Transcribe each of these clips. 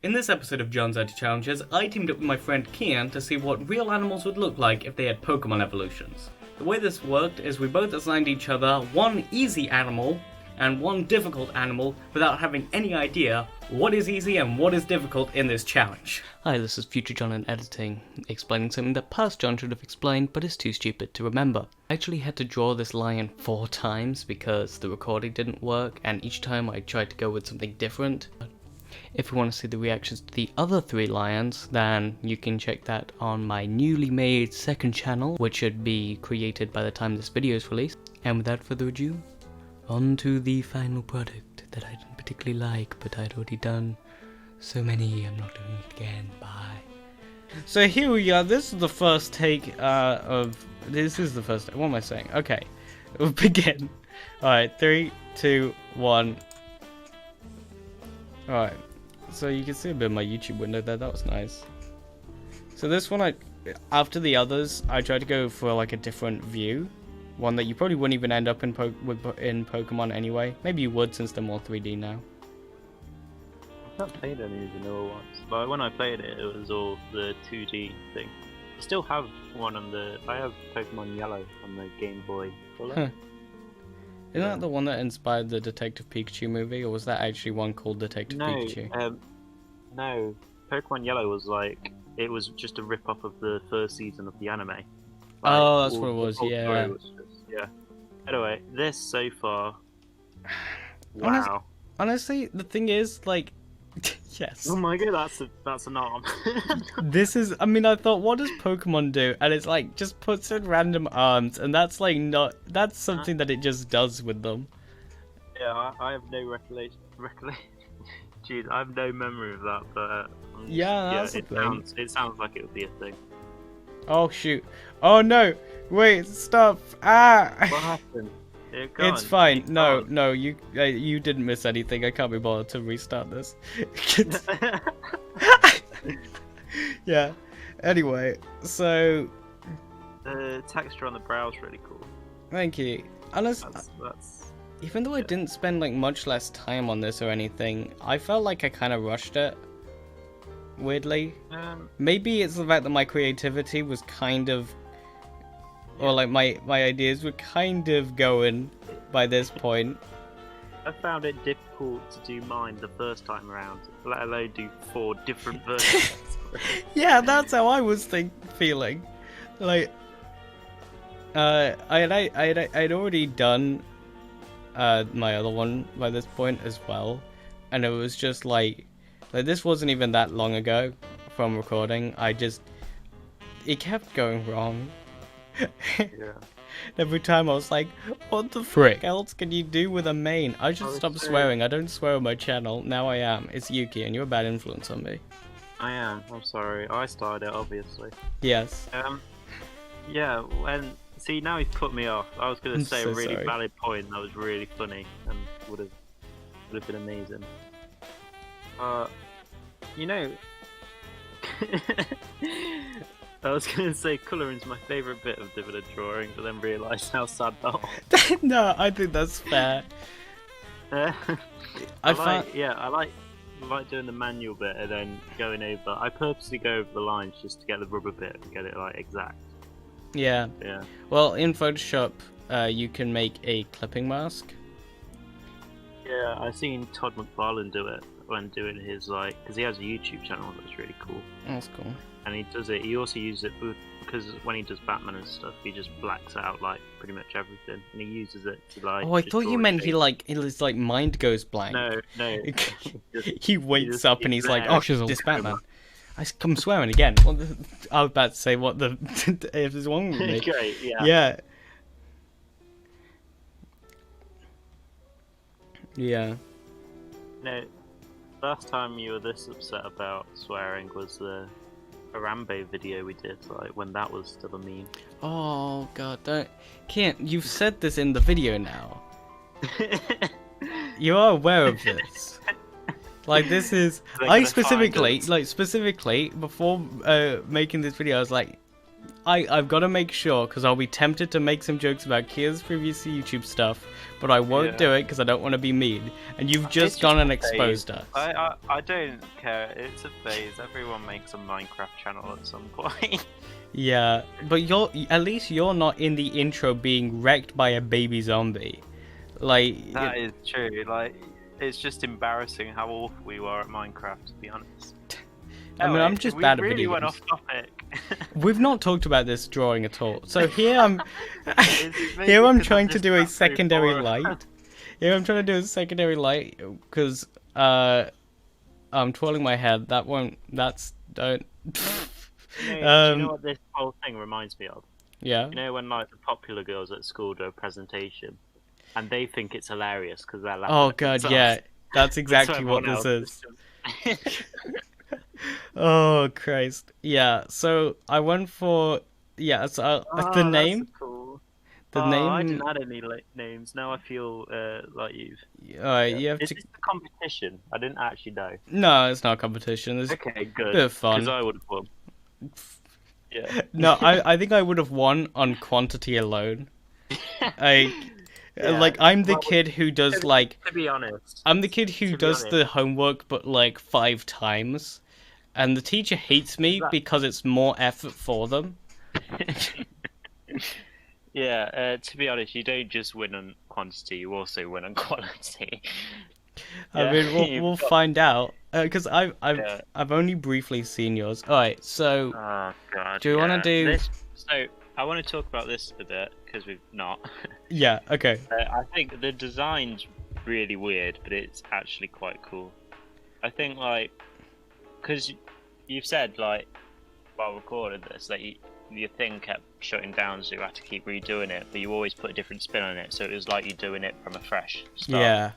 In this episode of John's Arty Challenges, I teamed up with my friend Kian to see what real animals would look like if they had Pokémon evolutions. The way this worked is we both assigned each other one easy animal and one difficult animal without having any idea what is easy and what is difficult in this challenge. Hi, this is future John in editing, explaining something that past John should have explained but is too stupid to remember. I actually had to draw this lion 4 times because the recording didn't work, and each time I tried to go with something different. If you want to see the reactions to the other 3 lions, then you can check that on my newly made second channel, which should be created by the time this video is released. And without further ado, on to the final product that I didn't particularly like, but I'd already done so many, I'm not doing it again. Bye. So here we are. This is the first take this is the first. What am I saying? Okay, we'll begin. Alright, 3, 2, 1. Alright, so you can see a bit of my YouTube window there. That was nice. So this one, after the others, I tried to go for like a different view. One that you probably wouldn't even end up in Pokemon anyway. Maybe you would, since they're more 3D now. I've not played any of the newer ones, but when I played it, it was all the 2D thing. I still have one on I have Pokemon Yellow on the Game Boy Color. Huh. Isn't that the one that inspired the Detective Pikachu movie, or was that actually one called Detective Pikachu? No, Pokemon Yellow was it was just a rip-off of the first season of the anime. Oh, that's what it was, yeah. Yeah. Anyway, this so far. Wow. Honestly, the thing is, like, yes. Oh my god, that's an arm. This is, I mean, I thought, what does Pokemon do? And it's like, just puts in random arms, and that's like not, that's something that it just does with them. Yeah, I have no recollection. Jeez, I have no memory of that, but that's the thing. It sounds like it would be a thing. Oh shoot! Oh no! Wait! Stop! Ah! What happened? It's fine. No, you didn't miss anything. I can't be bothered to restart this. Yeah. Anyway, so the texture on the brow is really cool. Thank you. Honestly, even though I didn't spend like much less time on this or anything, I felt like I kind of rushed it. Weirdly, maybe it's the fact that my creativity was kind of, or like my ideas were kind of going by this point. I found it difficult to do mine the first time around, let alone do 4 different versions. Yeah, that's how I was feeling. Like, I'd already done my other one by this point as well, and it was just like this wasn't even that long ago from recording. It kept going wrong. Yeah. Every time I was like, what the frick else can you do with a mane? I should stop swearing. I don't swear on my channel. Now I am. It's Yuki, and you're a bad influence on me. I am. I'm sorry. I started it, obviously. Yes. Yeah, see, now he's put me off. I was going to say a really valid point that was really funny and would have been amazing. You know, I was going to say colouring's my favourite bit of dividend drawing, but then realised how sad that was. No, I think that's fair. I like doing the manual bit and then going over. I purposely go over the lines just to get the rubber bit and get it like exact. Yeah. Yeah. Well, in Photoshop, you can make a clipping mask. Yeah, I've seen Todd McFarlane do it when doing his because he has a YouTube channel that's really cool. That's cool. And he does it. He also uses it because when he does Batman and stuff, he just blacks out like pretty much everything, and he uses it to like. Oh, I thought you meant his mind goes blank. No. He wakes up and he's like, "Oh, this Batman." I'm swearing again. I was about to say what the if there's wrong with me. Great, yeah. Yeah. Yeah. No, last time you were this upset about swearing was the Harambe video we did, like when that was still a meme. Oh god, you've said this in the video now. You are aware of this. Like this is, I specifically before making this video, I was like, I've got to make sure, because I'll be tempted to make some jokes about Kia's previous YouTube stuff, but I won't do it because I don't want to be mean. And you've just gone and exposed us. I don't care. It's a phase. Everyone makes a Minecraft channel at some point. Yeah, but at least you're not in the intro being wrecked by a baby zombie. Like that is true. Like it's just embarrassing how awful we were at Minecraft, to be honest. I mean, I'm just bad at video games. We really went off topic. We've not talked about this drawing at all. So here I'm trying to do a secondary light. Here I'm trying to do a secondary light because I'm twirling my head. Don't. You know what this whole thing reminds me of? Yeah. You know when like the popular girls at school do a presentation, and they think it's hilarious because they're laughing. Oh god, yeah, that's exactly what this is. Oh Christ, yeah. So I went for the name. That's cool. The name. I didn't add any names. Now I feel like you've. You have Is to. this the competition? I didn't actually know. No, it's not a competition. It's okay, good. A bit of fun. Because I would have won. Yeah. No, I think I would have won on quantity alone. I'm the kid who does To be honest. I'm the kid who does the homework but like 5 times, and the teacher hates me because it's more effort for them. Yeah, to be honest, you don't just win on quantity; you also win on quality. I mean, we'll find out because I've only briefly seen yours. All right, so do you want to do this? So I want to talk about this a bit because we've not. Yeah. Okay. I think the design's really weird, but it's actually quite cool. I think because you've said while recording this that your thing kept shutting down, so you had to keep redoing it, but you always put a different spin on it, so it was like you're doing it from a fresh start. Yeah.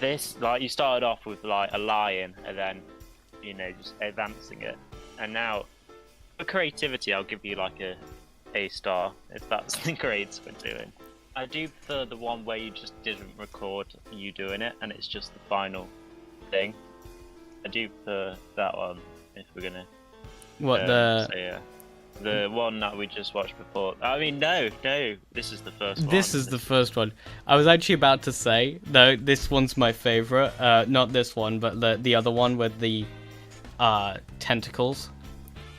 This, you started off with a lion, and then, just advancing it. And now, for creativity, I'll give you a star, if that's the grades we're doing. I do prefer the one where you just didn't record you doing it, and it's just the final thing. I do prefer that one, if we're gonna... The one that we just watched before. I mean, no, this is the first one. This is the first one. I was actually about to say, no, this one's my favorite. Not this one, but the other one with the tentacles.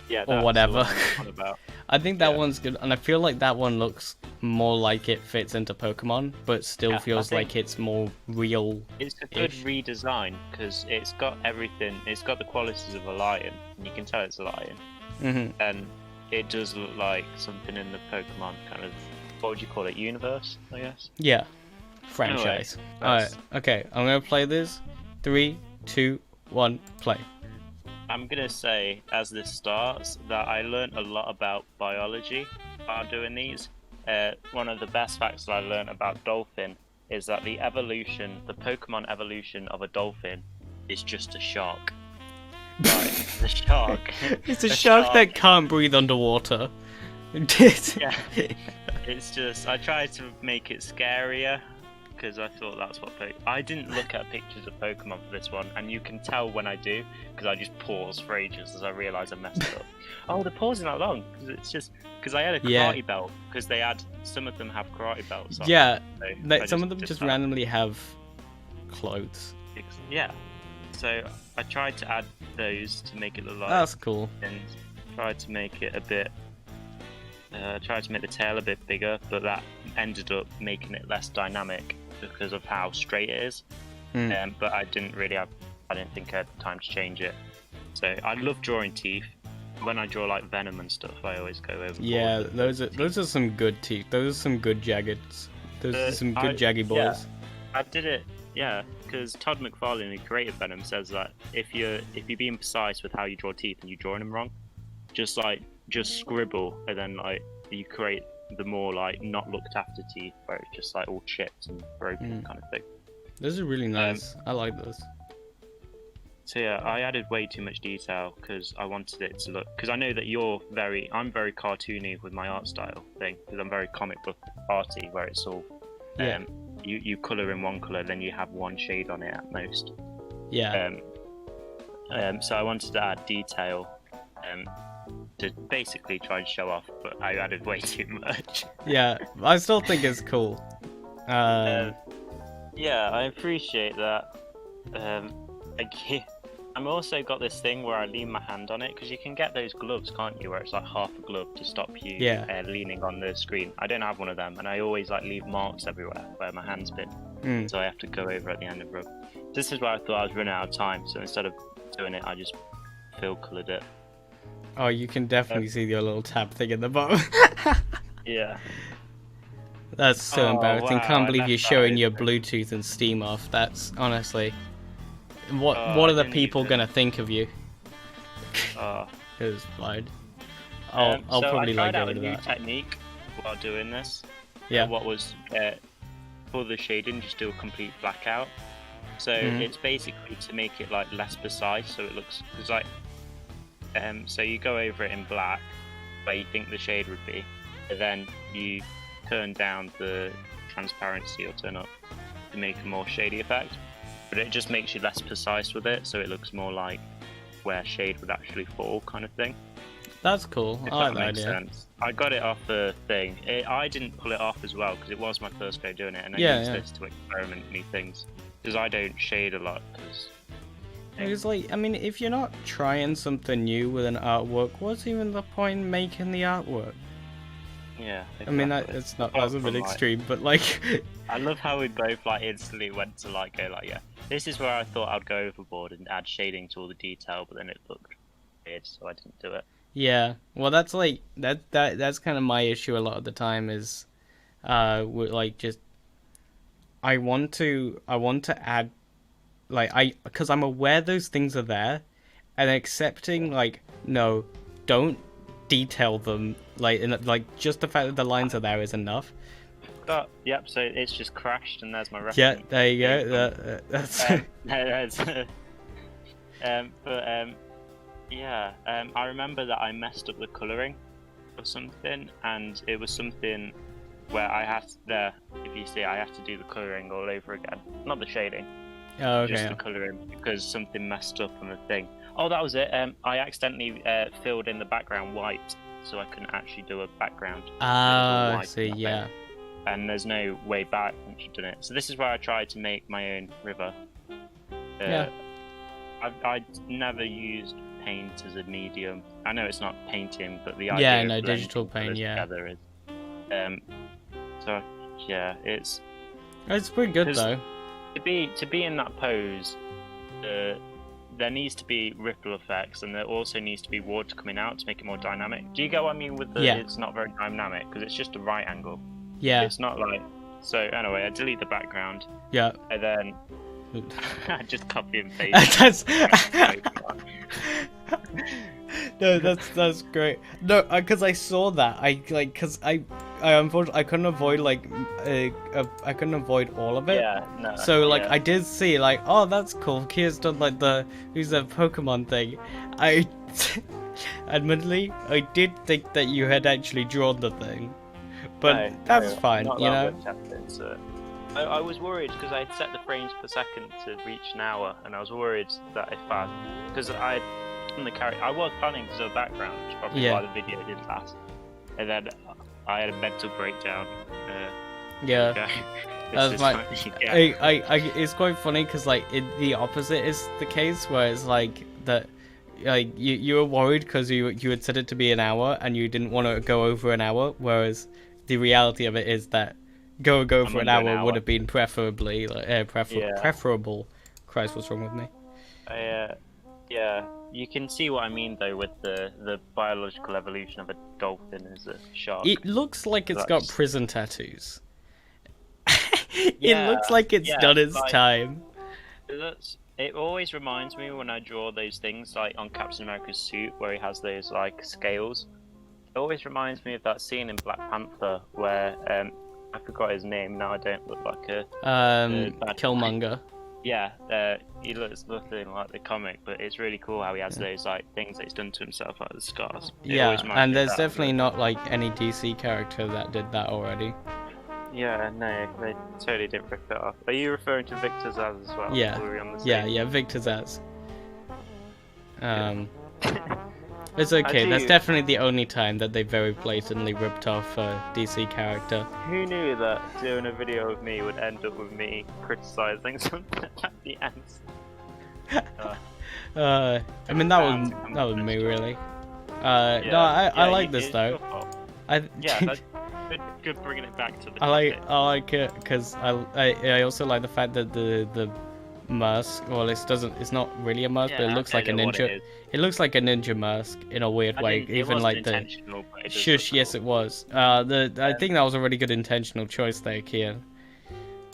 Yeah, or whatever. About. I think that one's good, and I feel like that one looks more like it fits into Pokemon, but still feels like it's more real. It's a good redesign because it's got everything. It's got the qualities of a lion, and you can tell it's a lion. Mm-hmm. And it does look like something in the Pokemon kind of, what would you call it, universe, I guess? Yeah. Franchise. Alright, okay, I'm gonna play this. 3, 2, 1, play. I'm gonna say, as this starts, that I learned a lot about biology while doing these. One of the best facts that I learned about dolphin is that the Pokemon evolution of a dolphin is just a shark. Right, the shark. It's a shark that can't breathe underwater. Yeah. It's just, I tried to make it scarier because I thought that's what I didn't look at pictures of Pokemon for this one, and you can tell when I do because I just pause for ages as I realise I messed it up. Oh, the pause is not long because it's just because I had a karate belt because some of them have karate belts on. Yeah, some of them just randomly have clothes. Yeah. So I tried to add those to make it look like. That's cool. And tried to make it a bit. Tried to make the tail a bit bigger, but that ended up making it less dynamic because of how straight it is. But I didn't think I had time to change it. So I love drawing teeth. When I draw Venom and stuff, I always go over. Yeah, those are some good teeth. Those are some good jaggeds. Those are some good jaggy boys. Yeah, I did it. Yeah, because Todd McFarlane, who created Venom, says that if you're being precise with how you draw teeth and you're drawing them wrong, just scribble, and then you create the more not looked after teeth where it's just all chipped and broken kind of thing. Those are really nice. I like those. So yeah, I added way too much detail because I wanted it to look. Because I know that I'm very cartoony with my art style thing. Because I'm very comic book arty, where it's all. You colour in one colour, then you have one shade on it at most. Yeah. So I wanted to add detail. to basically try and show off, but I added way too much. Yeah, I still think it's cool. Yeah, I appreciate that. I'm also got this thing where I lean my hand on it, because you can get those gloves, can't you, where it's like half a glove to stop you leaning on the screen. I don't have one of them, and I always like leave marks everywhere where my hand's been, so I have to go over at the end of rub. This is where I thought I was running out of time, so instead of doing it, I just fill coloured it. Oh, you can definitely see your little tab thing at the bottom. Yeah. That's so embarrassing. Wow, Can't I believe you're left that showing in. your Bluetooth and Steam off. That's honestly, what I are the didn't people even- gonna think of you? Oh. It's fine. I'll So probably I tried like get out a rid of new that. technique while doing this. Yeah. What was for the shading, just do a complete blackout. So Mhm. it's basically to make it like less precise, so it looks it's like. So you go over it in black, where you think the shade would be, and then you turn down the transparency or turn up to make a more shady effect. But it just makes you less precise with it, so it looks more like where shade would actually fall, kind of thing. That's cool. If I like that that makes idea. sense. I got it off a thing. I didn't pull it off as well because it was my first go doing it, and I Yeah, used yeah. this to experiment new things. Because I don't shade a lot. Cause It's like, I mean, if you're not trying something new with an artwork, what's even the point in making the artwork? yeah. I mean, exactly. it's not Apart that's a bit from, like- extreme, but like, I love how we both like instantly went to like go like, yeah. This is where I thought I'd go overboard and add shading to all the detail, but then it looked weird, so I didn't do it. yeah. Well, that's like that's kind of my issue a lot of the time is, with like just I want to add like because I'm aware those things are there, and accepting like no, don't detail them like just the fact that the lines are there is enough. But yep, so it's just crashed, and there's my reference. Yeah, there you go. That's I remember that I messed up the colouring or something, and it was something where I had to, if you see, I have to do the colouring all over again. Not the shading, oh, just okay. the colouring, because something messed up on the thing. Oh, that was it. I accidentally filled in the background white, so I couldn't actually do a background. Ah, I white see. background. Yeah. And there's no way back once you've done it. So this is where I tried to make my own river. Yeah. I'd never used paint as a medium. I know it's not painting, but the idea Yeah, of no, blending digital paint, colours yeah. together is. So yeah, it's It's pretty good 'Cause- though. to be in that pose. There needs to be ripple effects, and there also needs to be water coming out to make it more dynamic. Do you get what I mean with the? Yeah. It's not very dynamic because it's just a right angle. Yeah. It's not like. So anyway, I delete the background, Yeah. and then I just copy and paste. That's no, that's great. No, because I saw that. I unfortunately I couldn't avoid I couldn't avoid all of it. Yeah, no. So like yeah. I did see like, oh, that's cool. Kia's done like who's the Pokemon thing. I admittedly I did think that you had actually drawn the thing, but No, that's no, fine, not you that know. much effort, so. I was worried because I had set the frames per second to reach an hour, and I was worried that because I from the character I was planning to do a background, which is probably Yeah. why the video didn't last, and then I had a mental breakdown. Yeah. Okay. That's This is my- what you get. It's quite funny because like the opposite is the case where it's like that like you were worried because you had set it to be an hour and you didn't want to go over an hour, whereas the reality of it is that go I'm for an under an hour would hour. have been preferably Yeah. preferable. Christ, what's wrong with me? Yeah, you can see what I mean though with the biological evolution of a dolphin as a shark. It looks like it's got That's- prison tattoos. It Yeah, looks like it's yeah, done its like- time. It always reminds me when I draw those things like on Captain America's suit where he has those like scales. It always reminds me of that scene in Black Panther where I forgot his name. Now I don't look like a bad Killmonger. yeah. He looks nothing like the comic, but it's really cool how he has those like things that he's done to himself, like the scars. It Yeah, always reminds and me of there's that. definitely not like any DC character that did that already. Yeah, no, they totally didn't rip it off. Are you referring to Victor Zaz as well? Yeah. Were we on the Yeah, same? yeah, Victor Zaz. It's okay. That's do- definitely the only time that they very blatantly ripped off a DC character. Who knew that doing a video of me would end up with me criticizing something at the end? I mean that was me really. No, I like this though. Yeah, that's good bringing it back to the. I like it because I also like the fact that the mask. Well, it's not really a mask, but it looks like a ninja. It looks like a ninja mask in a weird way. Even like the shush. Yes, it was. I think that was a really good intentional choice there, Kian.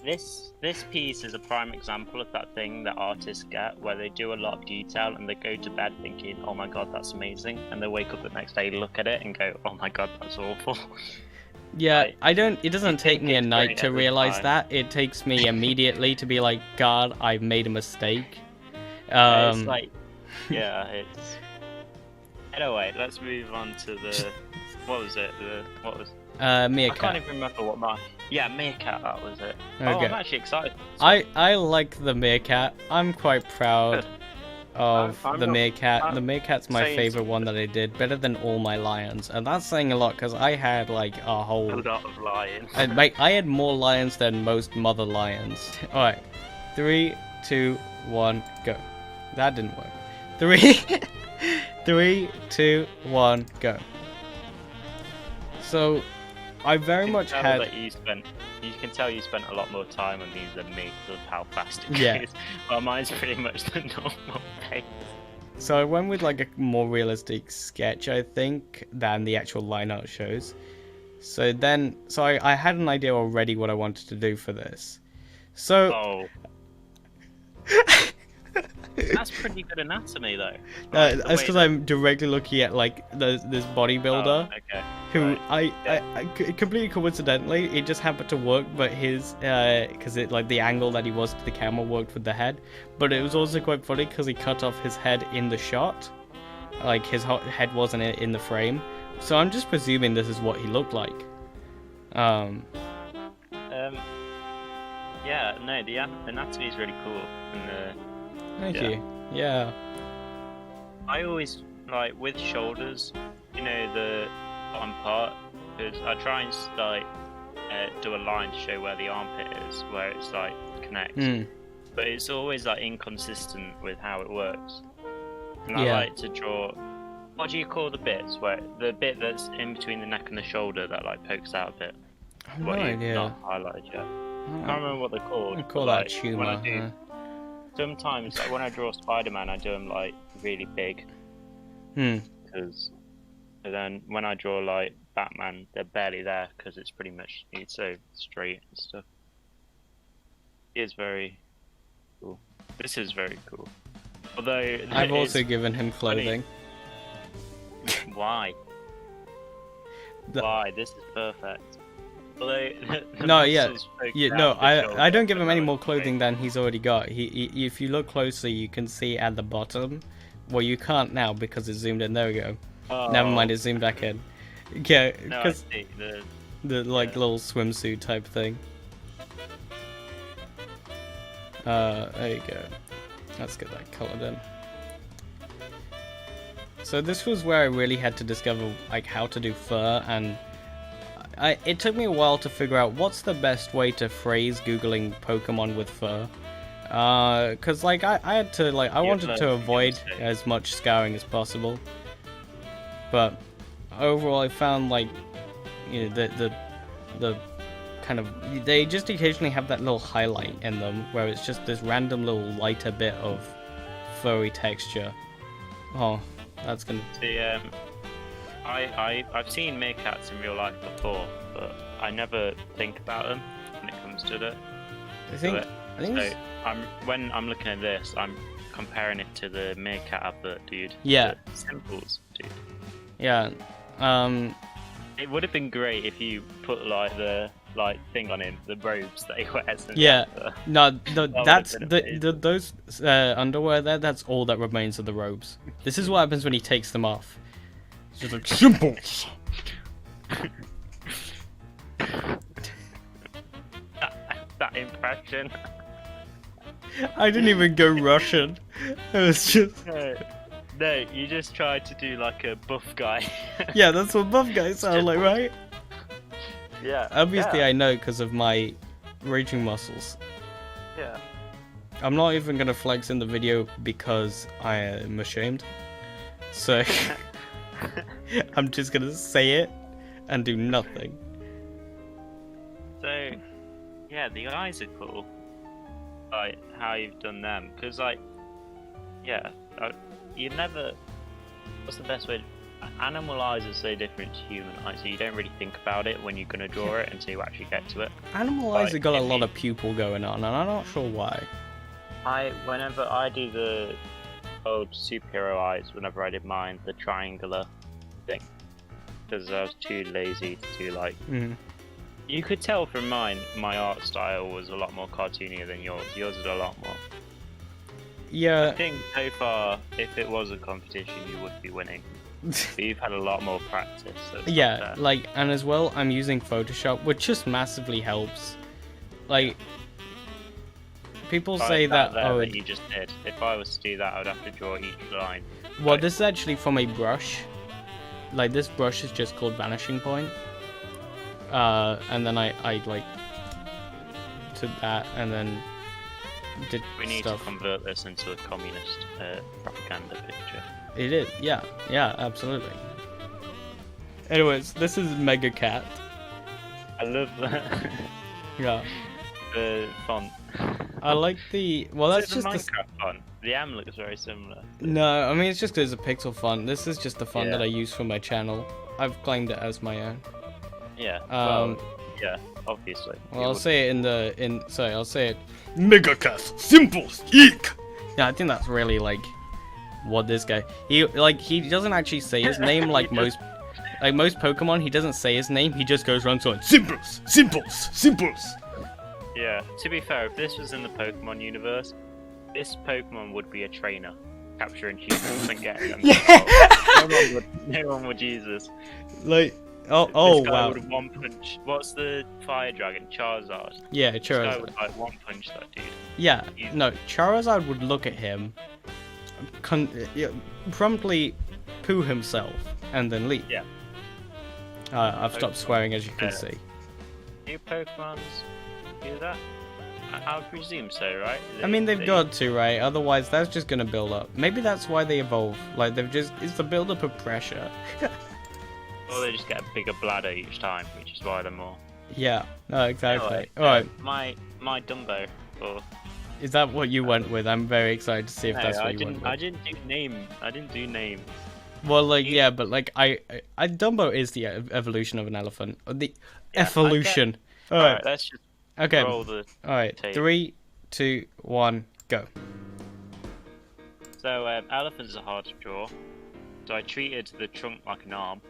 This piece is a prime example of that thing that artists get, where they do a lot of detail and they go to bed thinking, "Oh my god, that's amazing," and they wake up the next day, look at it, and go, "Oh my god, that's awful." Yeah, it doesn't take me a night to realize that. It takes me immediately to be like, God, I've made a mistake. It's like, yeah, it's. Anyway, let's move on to the. What was it? Meerkat. I can't even remember what my. Yeah, meerkat. That was it. Okay. Oh, I'm actually excited. I like the meerkat. I'm quite proud of the meerkat. The meerkat's my favorite one that I did, better than all my lions, and that's saying a lot because I had like a whole. A lot of lions. I had more lions than most mother lions. All right, 3, 2, 1, go. That didn't work. 3, 2, 1, go. So, I very much had. That you can tell you spent a lot more time on these than me because of how fast it Yeah. goes. Well, mine's pretty much the normal pace. So I went with like a more realistic sketch, I think, than the actual line art shows. So I had an idea already what I wanted to do for this. So. Oh. That's pretty good anatomy, though. That's because I'm directly looking at like this bodybuilder, who I completely coincidentally it just happened to work, but his because it like the angle that he was to the camera worked with the head, but it was also quite funny because he cut off his head in the shot, like his head wasn't in the frame. So I'm just presuming this is what he looked like. Yeah, no, the anatomy is really cool, and Thank you. Yeah. I always like with shoulders, you know, the bottom part, because I try and like do a line to show where the armpit is, where it's like connects, but it's always like inconsistent with how it works. And I like to draw. What do you call the bits where the bit that's in between the neck and the shoulder that like pokes out a bit? I have no idea. Not highlighted yet. I can't remember what they're called. I call that tumor. Sometimes, like when I draw Spider-Man, I do them like really big. Because then when I draw like Batman, they're barely there because it's pretty much it's so straight and stuff. It is very cool. This is very cool. Although I've also given him clothing. Why? Why? This is perfect. Although, I don't give him any more clothing than he's already got. He if you look closely, you can see at the bottom. Well, you can't now because it's zoomed in. There we go. Oh. Never mind, it's zoomed back in. Yeah, because the like little swimsuit type thing. There you go. Let's get that colored in. So this was where I really had to discover like how to do fur, and it took me a while to figure out what's the best way to phrase googling Pokemon with fur. Cause like I had to like I wanted to avoid as much scarring as possible, but overall I found like you know the kind of they just occasionally have that little highlight in them where it's just this random little lighter bit of furry texture. Oh, that's gonna. See, I've seen meerkats in real life before, but I never think about them when it comes to it. I think when I'm looking at this, I'm comparing it to the meerkat advert, dude. Yeah. The symbols, dude. Yeah. It would have been great if you put like the thing on him, the robes that he wears. Yeah. No, that's those underwear there. That's all that remains of the robes. This is what happens when he takes them off. It's just like symbols. that impression. I didn't even go Russian. It was just. No, you just tried to do like a buff guy. Yeah, that's what buff guys sound like, right? Yeah. Obviously, yeah. I know because of my raging muscles. Yeah. I'm not even gonna flex in the video because I am ashamed. So I'm just gonna say it and do nothing. So, yeah, the eyes are cool. Like how you've done them, because like, yeah, you never. What's the best way? Animal eyes are so different to human eyes, so you don't really think about it when you're gonna draw it until you actually get to it. Animal eyes have got a lot of pupil going on, and I'm not sure why. Whenever I do the old superhero eyes, whenever I did mine, the triangular thing, because I was too lazy to do like. You could tell from mine, my art style was a lot more cartoonier than yours. Yours is a lot more. Yeah. I think so far, if it was a competition, you would be winning. But you've had a lot more practice. So Yeah, like, and as well, I'm using Photoshop, which just massively helps. Like, people say that, that you just did. If I was to do that, I would have to draw each line. Well, this is actually from a brush. Like, this brush is just called Vanishing Point. And then I like to that, and then did We need stuff. to convert this into a communist propaganda picture. It is, yeah, absolutely. Anyways, this is Mega Cat. I love that. Yeah. The font. I like the. Well, that's Is it just the Minecraft font. The M looks very similar. No, I mean it's just because it's a pixel font. This is just the font Yeah. that I use for my channel. I've claimed it as my own. Yeah. Yeah, obviously. Well, I'll say it I'll say it. Mega Cat, simple, eek. Yeah, I think that's really like what this guy. He doesn't actually say his name like most Pokemon. He doesn't say his name. He just goes around saying simples. Yeah. To be fair, if this was in the Pokemon universe, this Pokemon would be a trainer, capturing humans and getting them. Yeah. No one would use this. Like, This guy wow. would one punch. What's the fire dragon? Charizard. Yeah, This guy Charizard. would like one punch that dude. Yeah, no, Charizard would look at him, promptly poo himself, and then leave. Yeah. I've stopped swearing, as you can see. New Pokemons do that? I would presume so, right? I mean, they've got to, right? Otherwise, that's just gonna build up. Maybe that's why they evolve. Like, it's the build up of pressure. Or they just get a bigger bladder each time, which is why they're more. Yeah, no, exactly. Anyway, Alright, my Dumbo. Or is that what you went with? I'm very excited to see if that's what you went with. I didn't do name. Well, like, yeah, but like, I Dumbo is the evolution of an elephant. The Yeah, evolution. Alright, let's just Okay. roll the Alright, tape. 3, 2, 1, go. So, elephants are hard to draw. So I treated the trunk like an arm,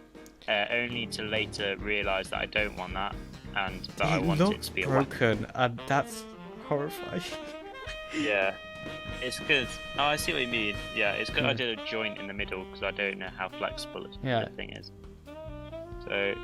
only to later realise that I don't want that, and that I want it to be a weapon. broken, and that's horrifying. Yeah. It's good. Oh, I see what you mean. Yeah, it's good. I Hmm. did a joint in the middle because I don't know how flexible Yeah. the thing is. So,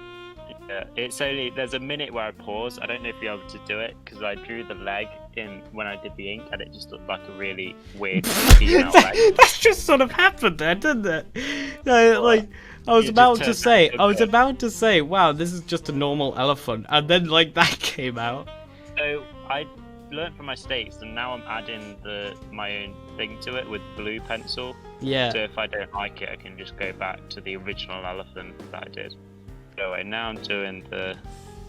yeah, it's only there's a minute where I pause. I don't know if you're able to do it because I drew the leg in when I did the ink, and it just looked like a really weird female leg. That's just sort of happened there, didn't it? No, like, I was You about just to turned say, that wow, this is just a normal elephant, and then like that came out. So I learned from my mistakes, and now I'm adding my own thing to it with blue pencil. Yeah. So if I don't like it, I can just go back to the original elephant that I did. Anyway, now I'm doing the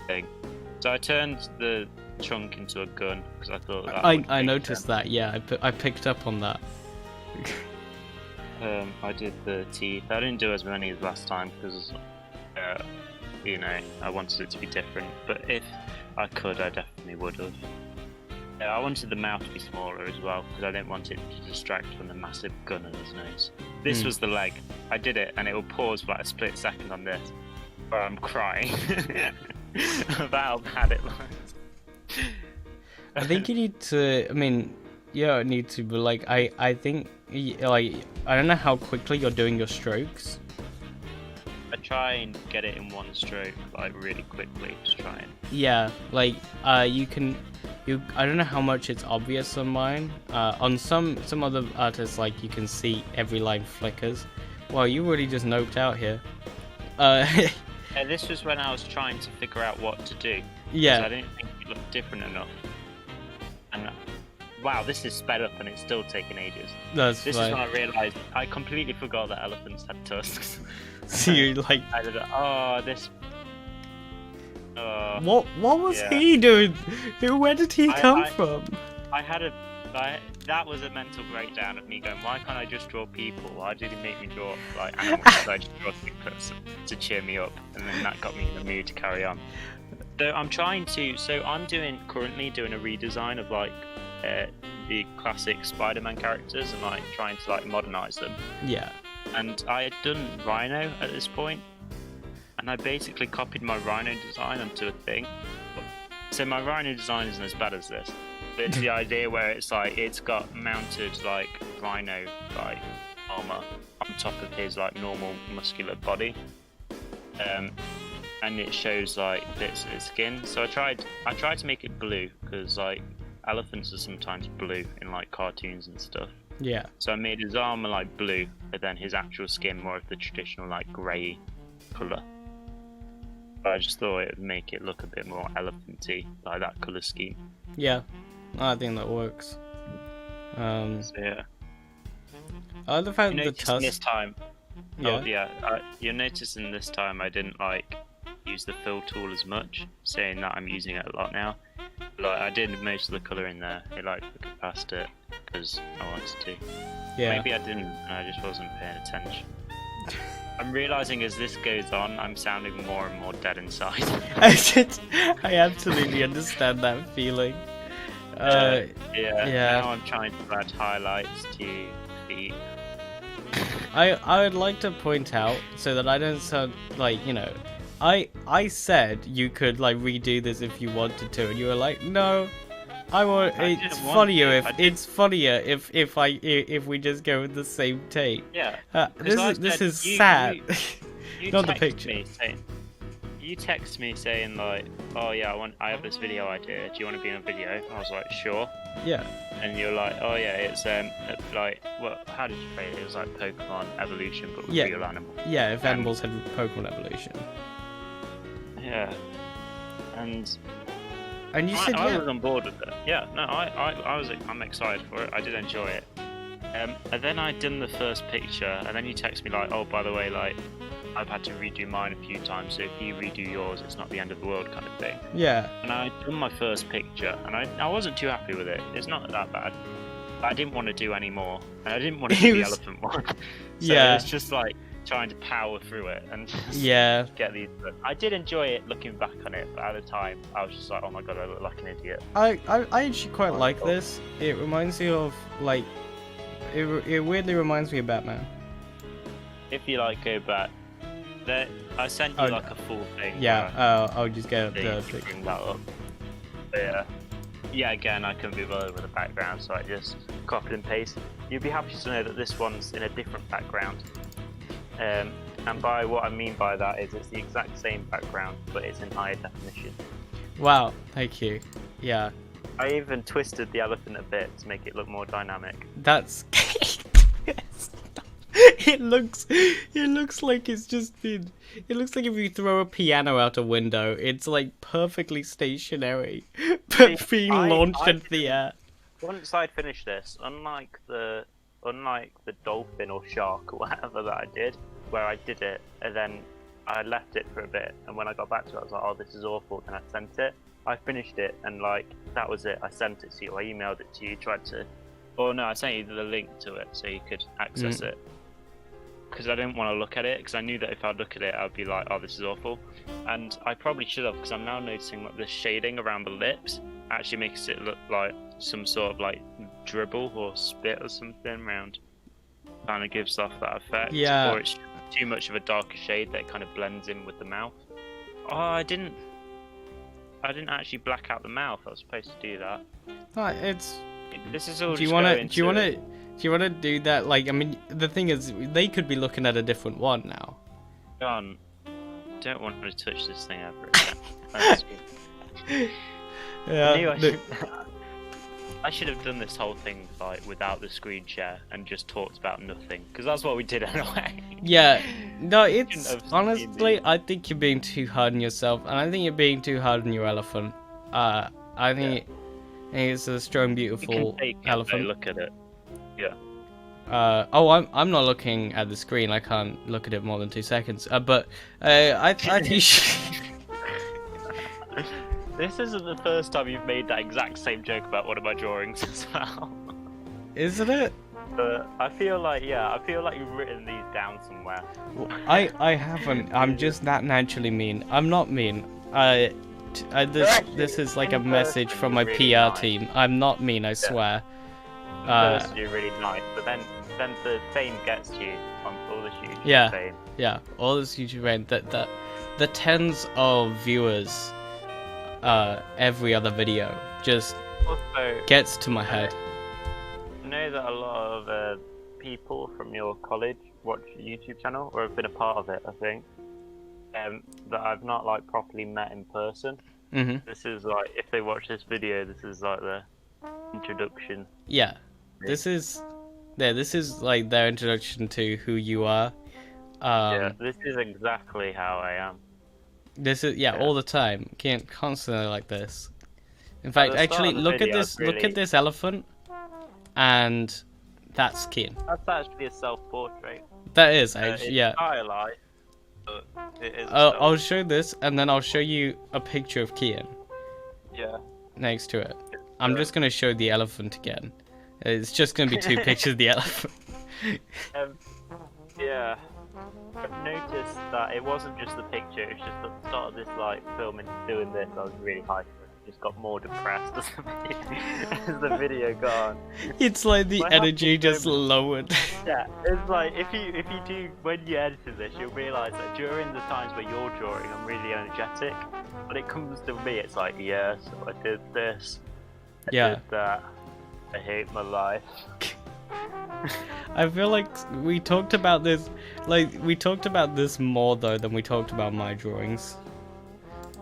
thing. So I turned the trunk into a gun because I thought that. I noticed that. Yeah, I picked up on that. I did the teeth. I didn't do as many as last time because, you know, I wanted it to be different. But if I could, I definitely would have. Yeah, I wanted the mouth to be smaller as well because I didn't want it to distract from the massive gun on his nose. This was the leg. I did it, and it will pause for like a split second on this, where I'm crying about how bad it looks. I think you need to. I mean, you don't need to, but like, I think, like, I don't know how quickly you're doing your strokes. I try and get it in one stroke, like really quickly, just try and. Yeah, like, you can. I don't know how much it's obvious on mine. On some other artists, like, you can see every line flickers. Wow, you really just noped out here. This was when I was trying to figure out what to do. Yeah. I didn't think it looked different enough. And wow, this is sped up and it's still taking ages. This is when I realised I completely forgot that elephants had tusks. So you like... I did, oh, this... What was he doing? Where did he come from? That was a mental breakdown of me going, why can't I just draw people? Why did he make me draw like animals? I just draw things to cheer me up, and then that got me in the mood to carry on. So I'm currently doing a redesign of like the classic Spider-Man characters and like trying to like modernize them. Yeah. And I had done Rhino at this point, and I basically copied my Rhino design onto a thing. So my Rhino design isn't as bad as this. But it's the idea where it's like it's got mounted like Rhino like armor on top of his like normal muscular body, and it shows like bits of his skin. So I tried to make it blue because like elephants are sometimes blue in like cartoons and stuff. Yeah. So I made his armor like blue, but then his actual skin more of the traditional like grey colour. But I just thought it would make it look a bit more elephanty, like that colour scheme. Yeah. I think that works. So yeah. I love how the tusk. This time. Yeah. Oh yeah. You're noticing this time I didn't like use the fill tool as much, saying that I'm using it a lot now. Like I did most of the colour in there. I like looked past it because I wanted to. Yeah. Maybe I didn't, and I just wasn't paying attention. I'm realising as this goes on, I'm sounding more and more dead inside. I absolutely understand that feeling. Now I'm trying to add highlights to the... I would like to point out, so that I don't sound like, you know, I said you could like redo this if you wanted to, and you were like, no, it's funnier if we just go with the same take. Yeah. This is sad. You Not the picture. You text me saying like, oh yeah, I have this video idea. Do you want to be in a video? I was like, sure. Yeah. And you're like, oh yeah, it's like, well, how did you phrase it? It was like Pokemon evolution, but with real animals. Yeah, if animals had Pokemon evolution. Yeah. And you said I was on board with it. Yeah. No, I'm excited for it. I did enjoy it. And then I'd done the first picture, and then you text me like, oh, by the way, like, I've had to redo mine a few times, so if you redo yours, it's not the end of the world kind of thing. Yeah. And I'd done my first picture, and I wasn't too happy with it. It's not that bad. But I didn't want to do any more, and I didn't want to do the elephant one. So it's just like trying to power through it and just get these. I did enjoy it looking back on it, but at the time, I was just like, oh my god, I look like an idiot. I actually quite like this. It reminds me of like, it weirdly reminds me of Batman. If you like go back. I sent you like a full thing. Yeah, I'll just get the bring that up. But yeah, again, I couldn't be bothered with the background, so I just copied and pasted. You'd be happy to know that this one's in a different background. And by what I mean by that is it's the exact same background, but it's in higher definition. Wow, thank you. Yeah. I even twisted the elephant a bit to make it look more dynamic. That's... It looks like it's just been... It looks like if you throw a piano out a window, it's like perfectly stationary, but being launched into the air. Once I'd finished this, unlike the dolphin or shark or whatever that I did, where I did it and then I left it for a bit, and when I got back to it, I was like, oh, this is awful, and I sent it. I finished it, and like that was it. I sent it to you. I emailed it to you. Tried to, or no, I sent you the link to it so you could access it. Because I didn't want to look at it, because I knew that if I'd look at it, I'd be like, oh, this is awful. And I probably should have, because I'm now noticing that the shading around the lips actually makes it look like some sort of like dribble or spit or something around. Kind of gives off that effect. Yeah. Or it's too much of a darker shade that kind of blends in with the mouth. Oh, I didn't actually black out the mouth. I was supposed to do that. This is all. Do you want to do that? Like, I mean, the thing is, they could be looking at a different one now. John, don't want to touch this thing ever again. I knew Yeah. I should have done this whole thing like without the screen share and just talked about nothing, because that's what we did anyway. Yeah. No, Shouldn't it's have seen honestly, these. I think you're being too hard on yourself, and I think you're being too hard on your elephant. I think it's a strong, You beautiful can take it, elephant. though, look at it. Yeah. Oh, I'm not looking at the screen. I can't look at it more than 2 seconds. But I think you should. This isn't the first time you've made that exact same joke about one of my drawings as well. Isn't it? But I feel like you've written these down somewhere. I haven't. I'm just that naturally mean. I'm not mean. This is like a in message person, from my you're really PR nice. team. I'm not mean. I swear. First, you're really nice, but then the fame gets to you on all this YouTube Yeah. fame. Yeah, all this YouTube rant, the tens of viewers, every other video just Also, gets to my head. I know that a lot of people from your college watch your YouTube channel, or have been a part of it, I think, that I've not like properly met in person. Mhm. This is like, if they watch this video, this is like the introduction. Yeah, this is like their introduction to who you are. Yeah, this is exactly how I am. This is Yeah. all the time. Can't constantly like this. In fact, the start actually, of the look at video, this. I've Look at really- this elephant, and that's Kian. That's actually a self-portrait. That is It's actually yeah. stylized, but it is. I'll show this, and then I'll show you a picture of Kian Yeah. next to it. I'm just gonna show the elephant again. It's just gonna be 2 pictures of the elephant. Yeah. I've noticed that it wasn't just the picture, it's just at the start of this like filming doing this, I was really hyped. Just got more depressed as the video got on. It's like the What energy happened to just him? lowered. Yeah, it's like if you do, when you edited this, you'll realise that during the times where you're drawing, I'm really energetic. When it comes to me, it's like, yes, I did this, I Yeah. did that, I hate my life. I feel like we talked about this, more though than we talked about my drawings.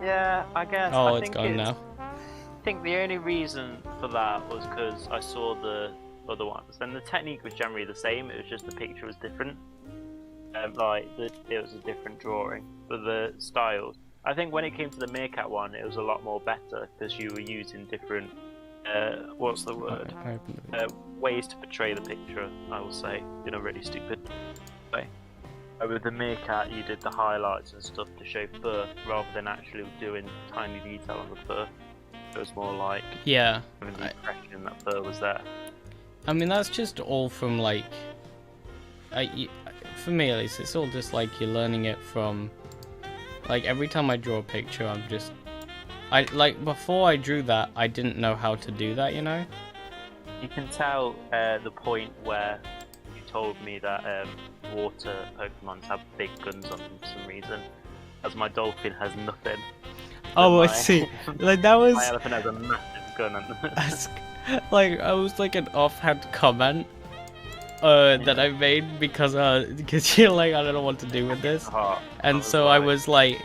Yeah, I guess. Oh, I it's think gone now. I think the only reason for that was because I saw the other ones, and the technique was generally the same. It was just the picture was different. It was a different drawing, but the styles. I think when it came to the meerkat one, it was a lot more better because you were using different. What's the word? I opened it. Ways to portray the picture. I will say in a really stupid way. With the meerkat, you did the highlights and stuff to show fur, rather than actually doing tiny detail on the fur. It was more like Yeah. having the impression that fur was there. I mean, that's just all from like, for me at least, it's all just like you're learning it from, like every time I draw a picture, before I drew that, I didn't know how to do that, you know? You can tell the point where you told me that water Pokemons have big guns on them for some reason, as my dolphin has nothing. Oh, I my- see. Like that was, My elephant has a massive gun on them. like, I was like an offhand comment, that I made because you're like, I don't know what to do with this. And so I was like,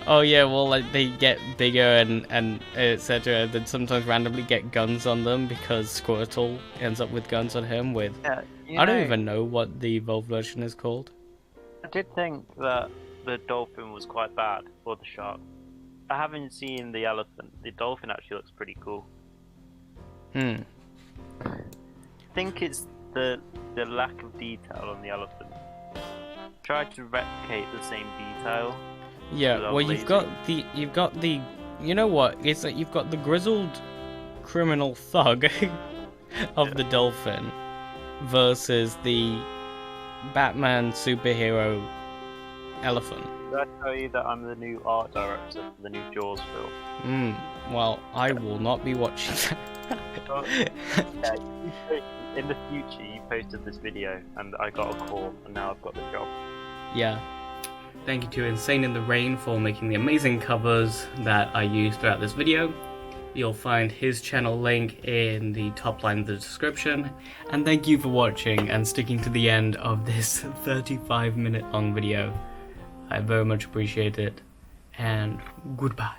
oh yeah, well, like they get bigger and etc. Then sometimes randomly get guns on them because Squirtle ends up with guns on him. With Yeah, I don't even know what the evolved version is called. I did think that the dolphin was quite bad, or the shark. I haven't seen the elephant. The dolphin actually looks pretty cool. Hmm. I think it's the lack of detail on the elephant. Try to replicate the same detail. Yeah. Without Well, lazy. you've got the. You know what? It's like you've got the grizzled criminal thug of the dolphin versus the Batman superhero elephant. Did I tell you that I'm the new art director for the new Jaws film? Well, I will not be watching that. Yeah, in the future, you posted this video, and I got a call, and now I've got the job. Yeah. Thank you to Insane in the Rain for making the amazing covers that I used throughout this video. You'll find his channel link in the top line of the description. And thank you for watching and sticking to the end of this 35-minute long video. I very much appreciate it, and goodbye.